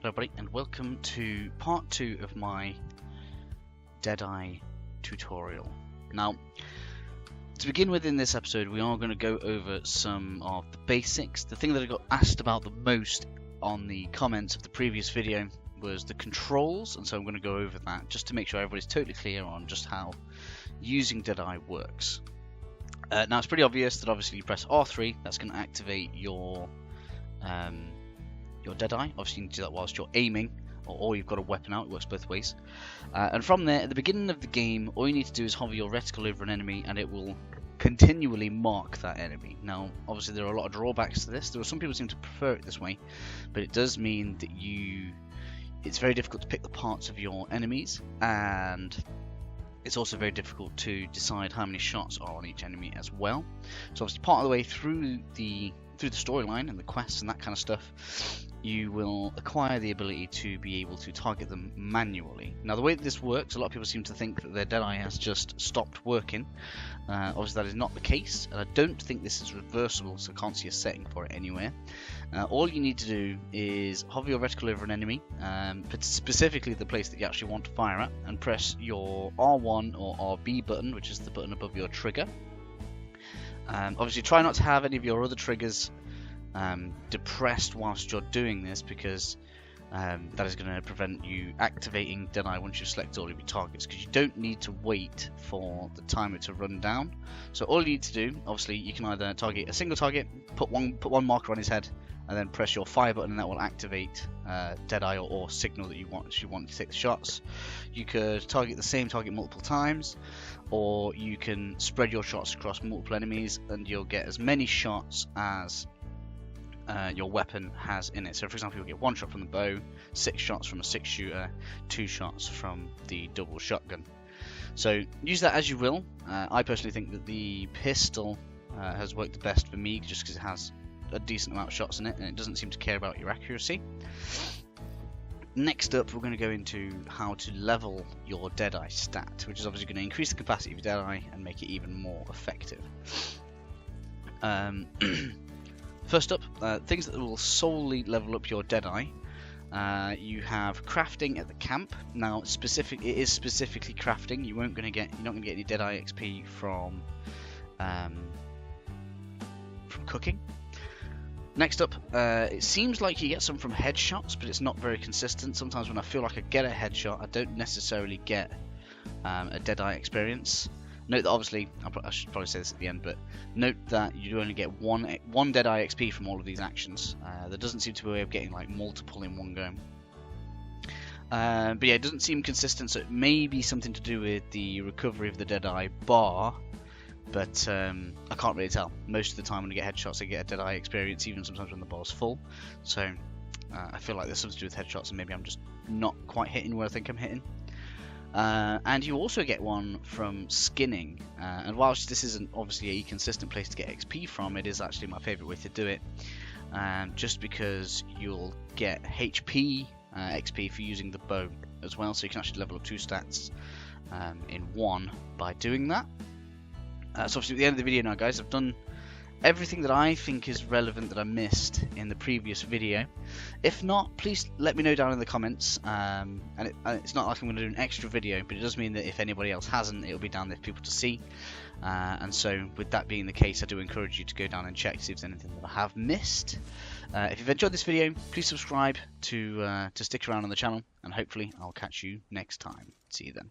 Hello everybody and welcome to part 2 of my Deadeye tutorial. Now, to begin with in this episode we are going to go over some of the basics. The thing that I got asked about the most on the comments of the previous video was the controls, and so I'm going to go over that just to make sure everybody's totally clear on just how using Deadeye works. Now it's pretty obvious that obviously you press R3, that's going to activate your Deadeye. Obviously you can do that whilst you're aiming, or you've got a weapon out. It works both ways. And from there, at the beginning of the game, all you need to do is hover your reticle over an enemy and it will continually mark that enemy. Now obviously there are a lot of drawbacks to this. There are some people who seem to prefer it this way, but it does mean that it's very difficult to pick the parts of your enemies, and it's also very difficult to decide how many shots are on each enemy as well. So obviously part of the way through the storyline and the quests and that kind of stuff, you will acquire the ability to be able to target them manually. Now the way that this works, a lot of people seem to think that their Deadeye has just stopped working. Obviously that is not the case, and I don't think this is reversible, so I can't see a setting for it anywhere. All you need to do is hover your reticle over an enemy, specifically the place that you actually want to fire at, and press your R1 or RB button, which is the button above your trigger. Obviously try not to have any of your other triggers depressed whilst you're doing this, because that is going to prevent you activating Deadeye once you've selected all of your targets, because you don't need to wait for the timer to run down. So all you need to do, obviously you can either target a single target, put one marker on his head, and then press your fire button, and that will activate Deadeye or signal that you want to take the shots. You could target the same target multiple times, or you can spread your shots across multiple enemies and you'll get as many shots as your weapon has in it. So for example, you'll get 1 shot from the bow, 6 shots from a 6-shooter, 2 shots from the double shotgun. So use that as you will. I personally think that the pistol has worked the best for me, just because it has a decent amount of shots in it and it doesn't seem to care about your accuracy. Next up, we're going to go into how to level your Deadeye stat, which is obviously going to increase the capacity of your Deadeye and make it even more effective. First up, things that will solely level up your Deadeye. You have crafting at the camp. Now, it is specifically crafting. You're not going to get any Deadeye XP from cooking. Next up, it seems like you get some from headshots, but it's not very consistent. Sometimes when I feel like I get a headshot, I don't necessarily get a Deadeye experience. Note that obviously, I should probably say this at the end, but note that you only get one Deadeye XP from all of these actions. There doesn't seem to be a way of getting like multiple in one go. But yeah, it doesn't seem consistent, so it may be something to do with the recovery of the Deadeye bar. But I can't really tell. Most of the time when I get headshots, I get a Deadeye experience, even sometimes when the bar's full. So I feel like there's something to do with headshots, and maybe I'm just not quite hitting where I think I'm hitting. And you also get one from skinning. And whilst this isn't obviously a consistent place to get XP from, it is actually my favourite way to do it. Just because you'll get HP XP for using the bow as well, so you can actually level up 2 stats in one by doing that. So obviously at the end of the video now, guys, I've done everything that I think is relevant that I missed in the previous video. If not, please let me know down in the comments. And it's not like I'm going to do an extra video, but it does mean that if anybody else hasn't, it'll be down there for people to see. And so with that being the case, I do encourage you to go down and check to see if there's anything that I have missed. If you've enjoyed this video, please subscribe to stick around on the channel, and hopefully I'll catch you next time. See you then.